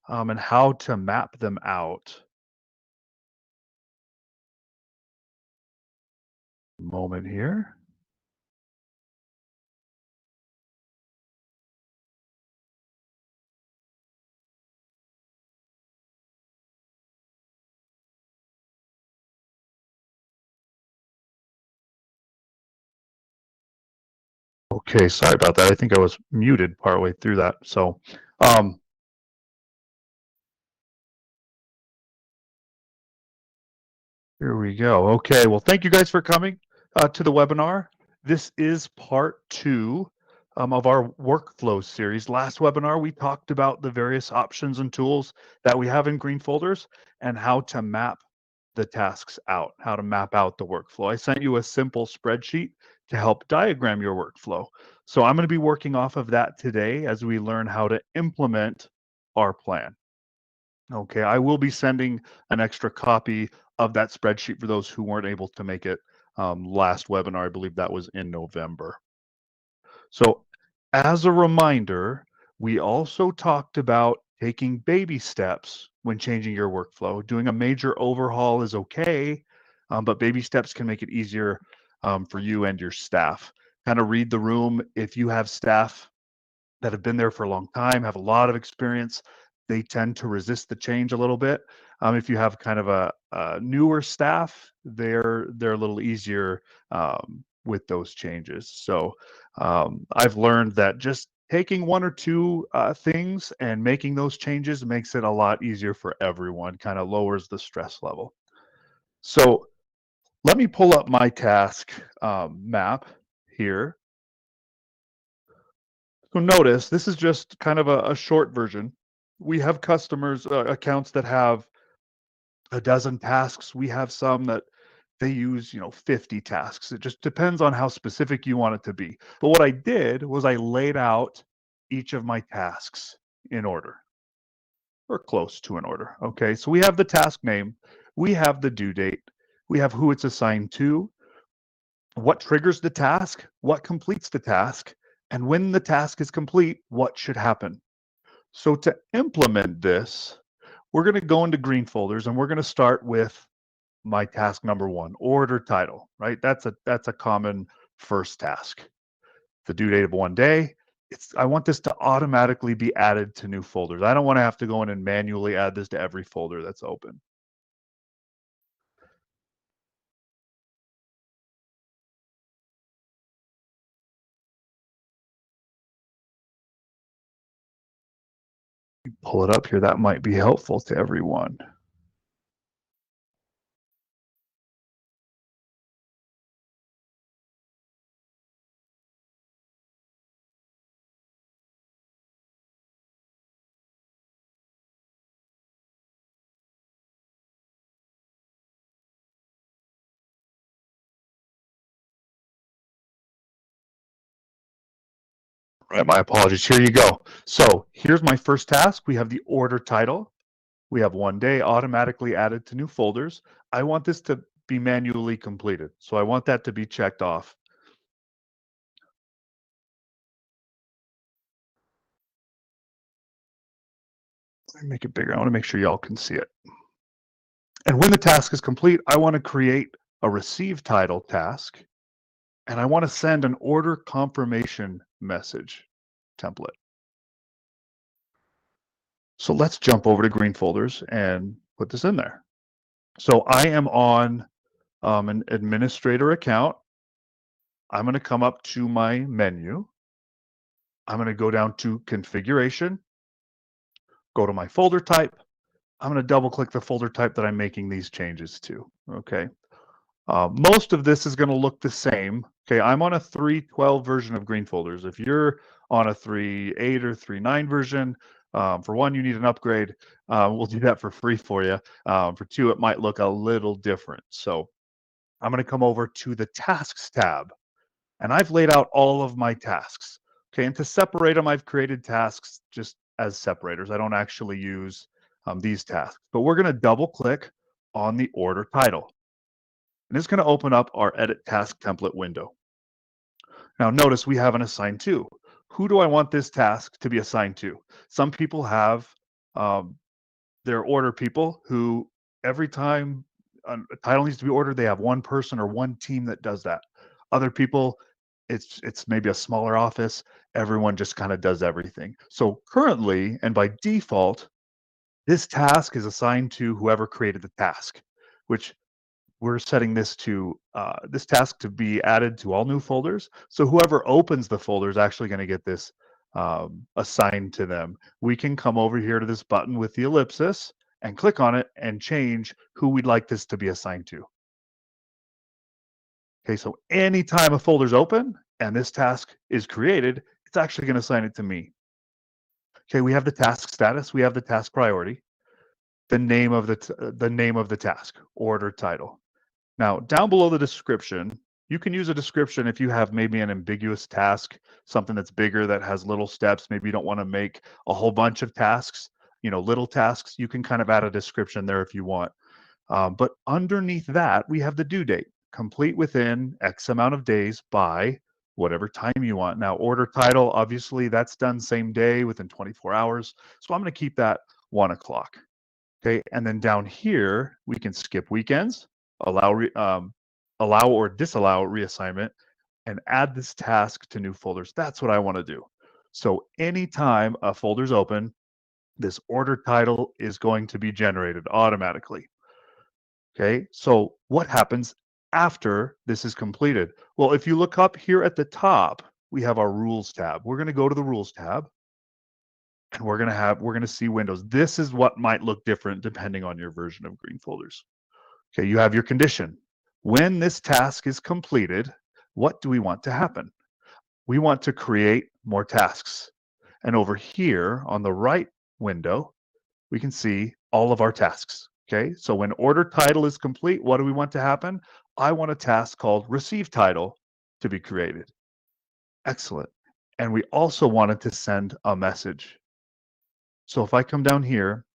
and how to map them out. Moment here. Okay, sorry about that. I think I was muted partway through that. So, um, here we go. Okay, well, thank you guys for coming to the webinar. This is part two of our workflow series. Last webinar, we talked about the various options and tools that we have in Green Folders and how to map the tasks out, how to map out the workflow. I sent you a simple spreadsheet to help diagram your workflow. So I'm going to be working off of that today as we learn how to implement our plan. Okay, I will be sending an extra copy of that spreadsheet for those who weren't able to make it last webinar. I believe that was in November. So as a reminder, we also talked about taking baby steps when changing your workflow. Doing a major overhaul is okay, but baby steps can make it easier for you and your staff. Kind of read the room. If you have staff that have been there for a long time, have a lot of experience, they tend to resist the change a little bit. If you have kind of a newer staff, they're a little easier with those changes. So I've learned that just taking one or two things and making those changes makes it a lot easier for everyone, kind of lowers the stress level. So let me pull up my task map here. So notice this is just kind of a short version. We have customers accounts that have a dozen tasks. We have some that they use, 50 tasks. It just depends on how specific you want it to be. But what I did was I laid out each of my tasks in order or close to an order. Okay, so we have the task name, we have the due date, we have who it's assigned to, what triggers the task, what completes the task, and when the task is complete, what should happen. So to implement this, we're going to go into Green Folders and we're going to start with my task number one, order title, right? That's a common first task. The due date of one day. I want this to automatically be added to new folders. I don't want to have to go in and manually add this to every folder that's open. Pull it up here. That might be helpful to everyone. Right, my apologies. Here you go. So here's my first task. We have the order title. We have one day automatically added to new folders. I want this to be manually completed. So I want that to be checked off. Let me make it bigger. I want to make sure y'all can see it. And when the task is complete, I want to create a receive title task, and I want to send an order confirmation message template. So let's jump over to Green Folders and put this in there. So I am on an administrator account. I'm going to come up to my menu. I'm going to go down to configuration, go to my folder type. I'm going to double click the folder type that I'm making these changes to. Okay. Most of this is going to look the same. Okay, I'm on a 3.12 version of Green Folders. If you're on a 3.8 or 3.9 version, for one, you need an upgrade. We'll do that for free for you. For two, it might look a little different. So I'm going to come over to the Tasks tab, and I've laid out all of my tasks. Okay, and to separate them, I've created tasks just as separators. I don't actually use these tasks, but we're going to double click on the order title. And it's going to open up our edit task template window. Now notice we have an assigned to. Who do I want this task to be assigned to? Some people have They're order people who every time a title needs to be ordered, they have one person or one team that does that. Other people, it's maybe a smaller office. Everyone just kind of does everything. So currently, and by default, this task is assigned to whoever created the task, which we're setting this task to be added to all new folders. So whoever opens the folder is actually going to get this assigned to them. We can come over here to this button with the ellipsis and click on it and change who we'd like this to be assigned to. Okay, so anytime a folder's open and this task is created, it's actually going to assign it to me. Okay, we have the task status, we have the task priority, the name of the task, order title. Now, down below the description, you can use a description if you have maybe an ambiguous task, something that's bigger that has little steps. Maybe you don't want to make a whole bunch of tasks, little tasks. You can kind of add a description there if you want. But underneath that, we have the due date, complete within X amount of days by whatever time you want. Now, order title, obviously, that's done same day within 24 hours. So I'm going to keep that 1 o'clock. Okay, and then down here, we can skip weekends, allow or disallow reassignment, and add this task to new folders. That's what I want to do. So anytime a folder's open, this order title is going to be generated automatically. Okay, so what happens after this is completed? Well, if you look up here at the top, we have our rules tab. We're going to go to the rules tab and we're going to see windows. This is what might look different depending on your version of green folders. Okay, you have your condition. When this task is completed, what do we want to happen? We want to create more tasks. And over here on the right window, we can see all of our tasks. Okay, so when order title is complete, what do we want to happen? I want a task called receive title to be created. Excellent. And we also wanted to send a message. So if I come down here,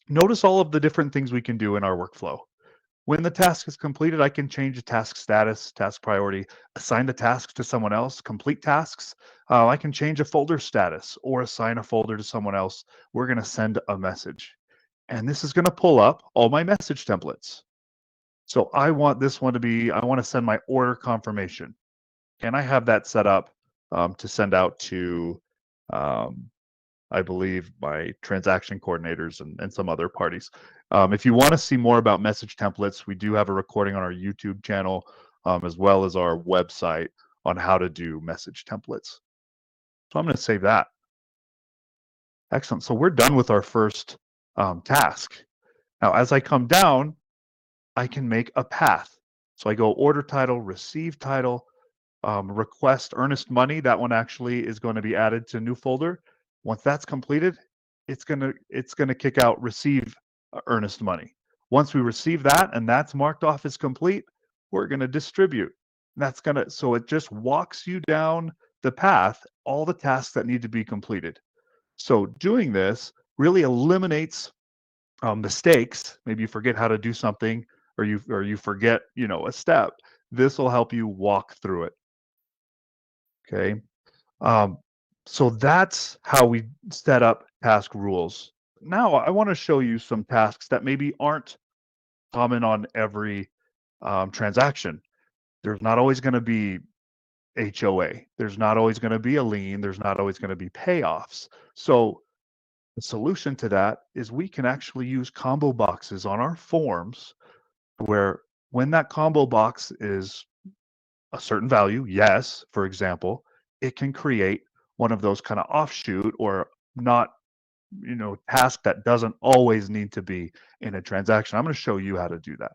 notice all of the different things we can do in our workflow. When the task is completed, I can change the task status, task priority, assign the task to someone else, complete tasks. I can change a folder status or assign a folder to someone else. We're going to send a message. And this is going to pull up all my message templates. So I want this one to be, I want to send my order confirmation. And I have that set up to send out to I believe, my transaction coordinators and some other parties. If you want to see more about message templates, we do have a recording on our YouTube channel, as well as our website on how to do message templates. So I'm going to save that. Excellent. So we're done with our first task. Now, as I come down, I can make a path. So I go order title, receive title, request earnest money. That one actually is going to be added to new folder. Once that's completed, it's gonna kick out receive earnest money. Once we receive that and that's marked off as complete, we're gonna distribute. So it just walks you down the path, all the tasks that need to be completed. So doing this really eliminates mistakes. Maybe you forget how to do something, or you forget a step. This will help you walk through it. Okay. So that's how we set up task rules. Now I want to show you some tasks that maybe aren't common on every transaction. There's not always going to be HOA. There's not always going to be a lien. There's not always going to be payoffs. So the solution to that is we can actually use combo boxes on our forms where when that combo box is a certain value, yes, for example, it can create one of those kind of offshoot or not, task that doesn't always need to be in a transaction. I'm going to show you how to do that.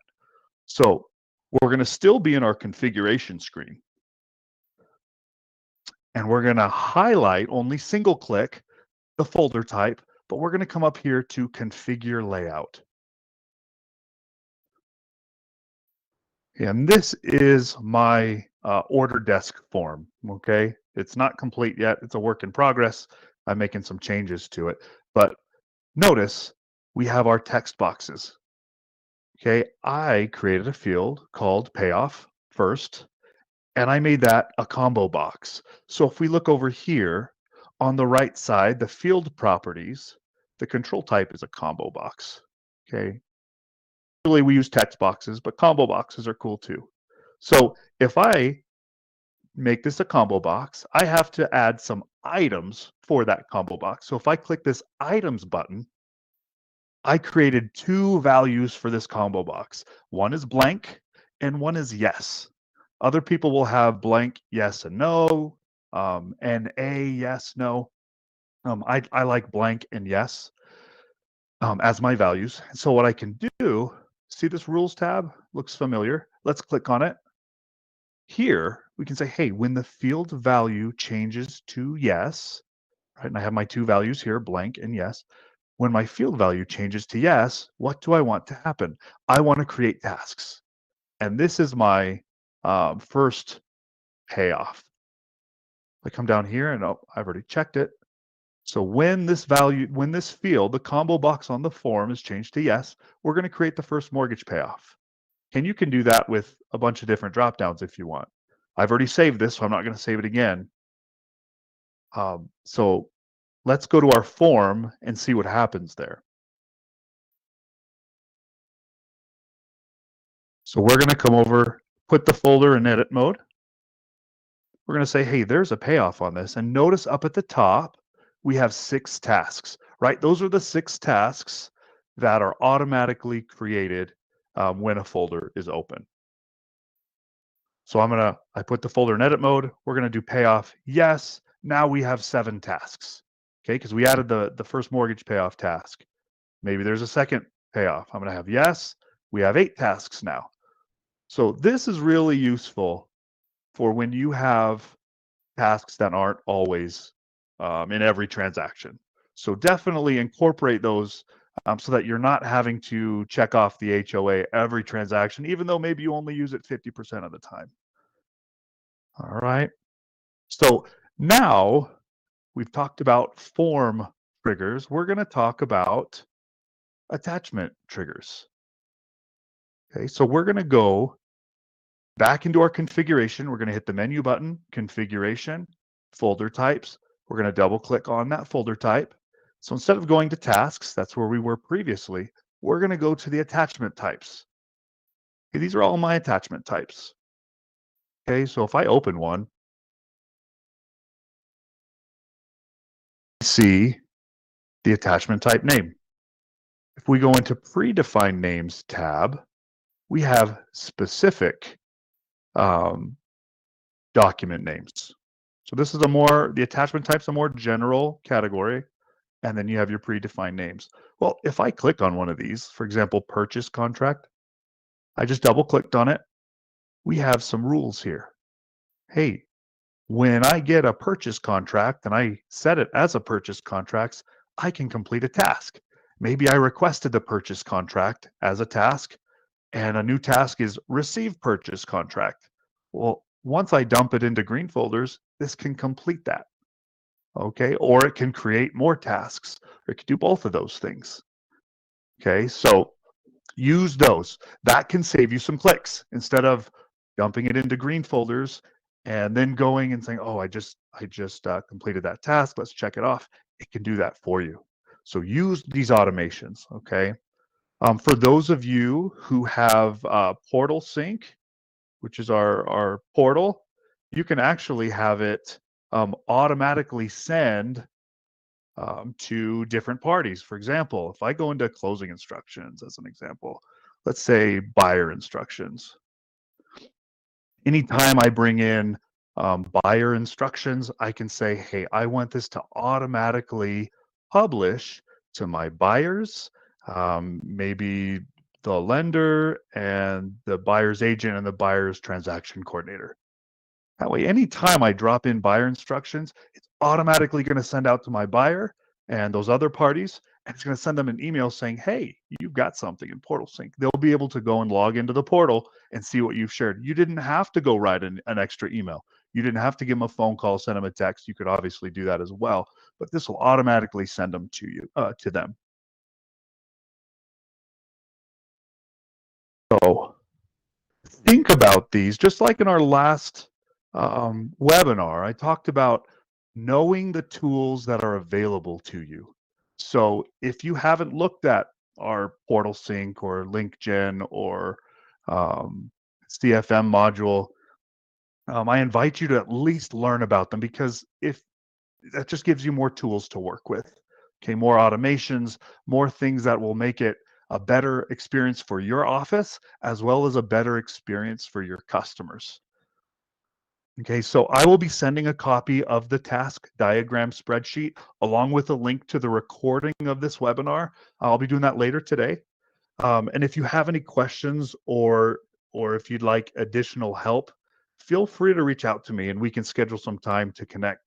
So we're going to still be in our configuration screen. And we're going to highlight, only single click, the folder type, but we're going to come up here to configure layout. And this is my order desk form, okay? It's not complete yet. It's a work in progress. I'm making some changes to it. But notice we have our text boxes. Okay, I created a field called payoff first, and I made that a combo box. So if we look over here on the right side, the field properties, the control type is a combo box. Okay. Usually we use text boxes, but combo boxes are cool too. So if I make this a combo box, I have to add some items for that combo box. So if I click this items button, I created two values for this combo box. One is blank and one is yes. Other people will have blank, yes and no, and a, yes, no. I like blank and yes as my values. So what I can do, see this rules tab? Looks familiar. Let's click on it. Here, we can say, hey, when the field value changes to yes, right, and I have my two values here, blank and yes. When my field value changes to yes, what do I want to happen? I want to create tasks. And this is my first payoff. I come down here and oh, I've already checked it. So when this field, the combo box on the form is changed to yes, we're going to create the first mortgage payoff. And you can do that with a bunch of different drop downs if you want. I've already saved this, so I'm not going to save it again. So let's go to our form and see what happens there. So we're going to come over, put the folder in edit mode. We're going to say, hey, there's a payoff on this. And notice up at the top, we have 6 tasks, right? Those are the 6 tasks that are automatically created when a folder is open. So I put the folder in edit mode. We're going to do payoff. Yes. Now we have 7 tasks. Okay. Because we added the first mortgage payoff task. Maybe there's a second payoff. I'm going to have yes. We have 8 tasks now. So this is really useful for when you have tasks that aren't always in every transaction. So definitely incorporate those so that you're not having to check off the HOA every transaction, even though maybe you only use it 50% of the time. All right. So now we've talked about form triggers. We're going to talk about attachment triggers. Okay, so we're going to go back into our configuration. We're going to hit the menu button, configuration, folder types. We're going to double click on that folder type. So instead of going to tasks, that's where we were previously, we're going to go to the attachment types. Okay, these are all my attachment types. Okay, so if I open one, see the attachment type name. If we go into predefined names tab, we have specific document names. So this is the attachment type's a more general category, and then you have your predefined names. Well, if I click on one of these, for example, purchase contract, I just double clicked on it. We have some rules here. Hey, when I get a purchase contract and I set it as a purchase contract, I can complete a task. Maybe I requested the purchase contract as a task, and a new task is receive purchase contract. Well, once I dump it into green folders, this can complete that. Okay, or it can create more tasks, or it can do both of those things. Okay, so use those. That can save you some clicks instead of dumping it into green folders and then going and saying, oh, I just completed that task. Let's check it off. It can do that for you. So use these automations. Okay. For those of you who have Portal Sync, which is our portal, you can actually have it automatically send to different parties. For example, if I go into closing instructions as an example, let's say buyer instructions. Anytime I bring in buyer instructions, I can say, hey, I want this to automatically publish to my buyers, maybe the lender and the buyer's agent and the buyer's transaction coordinator. That way, anytime I drop in buyer instructions, it's automatically going to send out to my buyer and those other parties, and it's going to send them an email saying, hey, you've got something in Portal Sync. They'll be able to go and log into the portal and see what you've shared. You didn't have to go write an extra email. You didn't have to give them a phone call, send them a text. You could obviously do that as well, but this will automatically send them to you, to them. So think about these, just like in our last webinar, I talked about knowing the tools that are available to you. So if you haven't looked at our Portal Sync or LinkGen or CFM module, I invite you to at least learn about them, because if that just gives you more tools to work with. Okay, more automations, more things that will make it a better experience for your office as well as a better experience for your customers. Okay, so I will be sending a copy of the task diagram spreadsheet along with a link to the recording of this webinar. I'll be doing that later today. And if you have any questions or if you'd like additional help, feel free to reach out to me and we can schedule some time to connect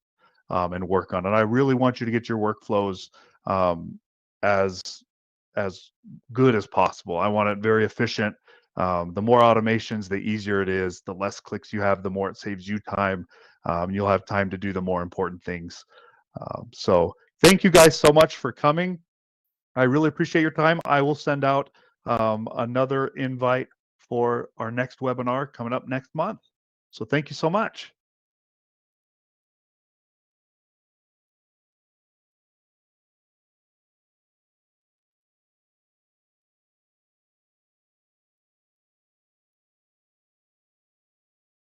and work on it. I really want you to get your workflows um, as as good as possible. I want it very efficient. The more automations, the easier it is. The less clicks you have, the more it saves you time. You'll have time to do the more important things. So thank you guys so much for coming. I really appreciate your time. I will send out another invite for our next webinar coming up next month. So thank you so much.